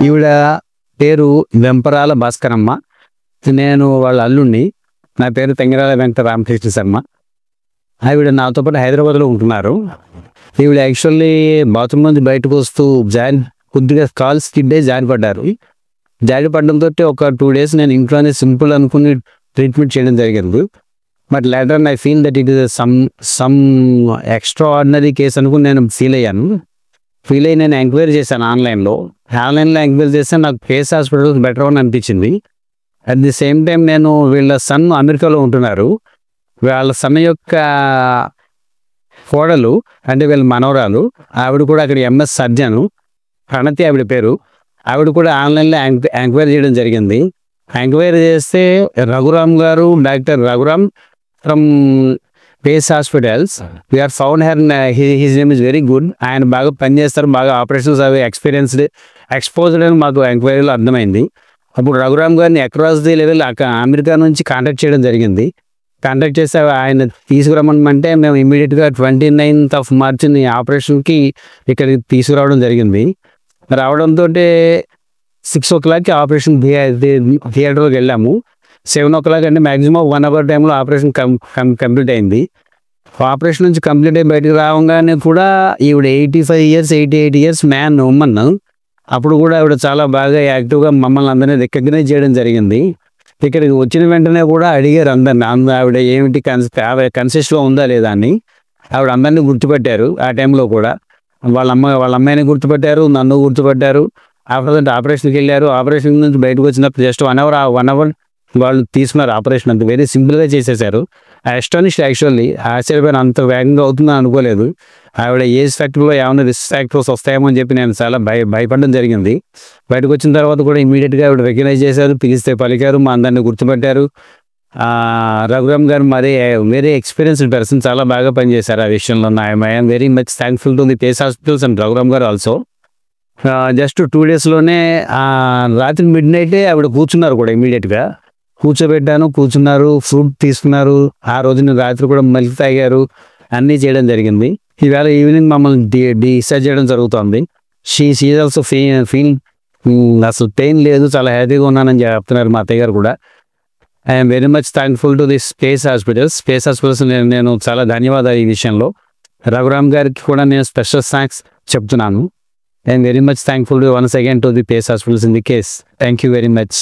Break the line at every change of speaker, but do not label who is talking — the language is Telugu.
ఈవిడ పేరు వెంపరాల భాస్కరమ్మ. నేను వాళ్ళ అల్లుణ్ణి. నా పేరు తెంగరాల వెంకట రామకృష్ణ శర్మ. ఆవిడ నాతో పాటు హైదరాబాద్లో ఉంటున్నారు. ఈవిడ యాక్చువల్లీ బాత్రూమ్ నుంచి బయటకు వస్తూ కొద్దిగా కాల్ స్కిడ్ అయ్యి జారిపడ్డారు. జారిపడడంతో ఒక 2 days నేను ఇంట్లోనే సింపుల్ అనుకుని ట్రీట్మెంట్ చేయడం జరిగింది. But later I feel that it is some extra ordinary case అనుకుని నేను ఫీల్ అయ్యి నేను ఎంక్వైరీ చేశాను ఆన్లైన్లో ఎంక్వైరీ చేస్తే నాకు కేస్ హాస్పిటల్స్ బెటర్ అని అనిపించింది. అట్ ది సేమ్ టైం నేను వీళ్ళ సన్ అమెరికాలో ఉంటున్నారు. వాళ్ళ సన్ యొక్క కోడలు అంటే వీళ్ళ మనవరాలు, ఆవిడ కూడా అక్కడ MS సర్జన్, ప్రణతి ఆవిడ పేరు. ఆవిడ కూడా ఆన్లైన్లో ఎంక్వైరీ చేయడం జరిగింది. ఎంక్వైరీ చేస్తే Raghuram garu, doctor Raghuram from Pace hospitals, we are found his name is very good. ఆయన బాగా పనిచేస్తారు, బాగా ఆపరేషన్స్ అవి ఎక్స్పోజ్డ్ అని మాకు ఎంక్వైరీలో అర్థమైంది. అప్పుడు రఘురామ్ గారిని అక్రాస్ ది లెవెల్ అమెరికా నుంచి కాంటాక్ట్ చేయడం జరిగింది. కాంటాక్ట్ చేస్తే ఆయన తీసుకురమ్మంటే మేము ఇమీడియట్గా 29th March ఆపరేషన్కి ఇక్కడికి తీసుకురావడం జరిగింది. రావడంతో 6 o'clock ఆపరేషన్ థియేటర్కి వెళ్ళాము. 7 o'clock అంటే మ్యాక్సిమం 1 hour టైంలో ఆపరేషన్ కంప్లీట్ అయింది. ఆపరేషన్ నుంచి కంప్లీట్ అయ్యి బయటకు రావగానే కూడా ఈవిడ 85 years 88 years ఉమ్మన్. అప్పుడు కూడా ఆవిడ చాలా బాగా యాక్టివ్గా మమ్మల్ని అందరినీ రికగ్నైజ్ చేయడం జరిగింది. ఇక్కడికి వచ్చిన వెంటనే కూడా అడిగారు అందరిని, ఆవిడ ఏమిటి కన్సిస్ట్లో ఉందా లేదా అని. ఆవిడ అందరినీ గుర్తుపెట్టారు. ఆ టైంలో కూడా వాళ్ళ అమ్మాయిని గుర్తుపెట్టారు, నన్ను గుర్తుపెట్టారు. ఆఫ్టర్ దట్ ఆపరేషన్కి వెళ్ళారు. ఆపరేషన్ నుంచి బయటకు వచ్చినప్పుడు జస్ట్ 1 hour వాళ్ళు తీసుకున్నారు. ఆపరేషన్ అంత వెరీ సింపుల్గా చేసేసారు. అస్టానిష్డ్ యాక్చువల్లీ, ఆశ్చర్యపోయిన, అంత వేగంగా అవుతుందని అనుకోలేదు. ఆవిడ ఏజ్ ఫ్యాక్టర్లో ఏమైనా రిస్క్ ఫ్యాక్టర్స్ వస్తాయేమో అని చెప్పి నేను చాలా భయపడడం జరిగింది. బయటకు వచ్చిన తర్వాత కూడా ఇమీడియట్గా ఆవిడ రికగ్నైజ్ చేశారు, పిలిస్తే పలికారు, మా అందరినీ గుర్తుపెట్టారు. రఘురామ్ గారు మరి వెరీ ఎక్స్పీరియన్స్డ్ పర్సన్, చాలా బాగా పనిచేశారు ఆ విషయంలో. I'm very much thankful to the Pace Hospitals and Raghuram garu also. Just 2 daysలోనే రాత్రి midnight ఆవిడ కూర్చున్నారు కూడా. ఇమీడియట్గా కూర్చున్నారు, ఫ్రూట్ తీసుకున్నారు. ఆ రోజున రాత్రి కూడా మిల్క్ తాగారు, అన్నీ చేయడం జరిగింది. ఈవేళ ఈవినింగ్ మమ్మల్ని డిశ్చార్జ్ చేయడం జరుగుతుంది. షీ ఆల్సో ఫీల్ అసలు పెయిన్ లేదు, చాలా హ్యాపీగా ఉన్నానని చెప్తున్నారు మా అత్తయ్య గారు కూడా. I'm very much thankful to this Pace Hospitals. నేను చాలా ధన్యవాదాలు ఈ విషయంలో. రఘురామ్ గారికి కూడా నేను స్పెషల్ థ్యాంక్స్ చెప్తున్నాను. I'm very much thankful once again to the Pace Hospitals in the case. Thank you very much.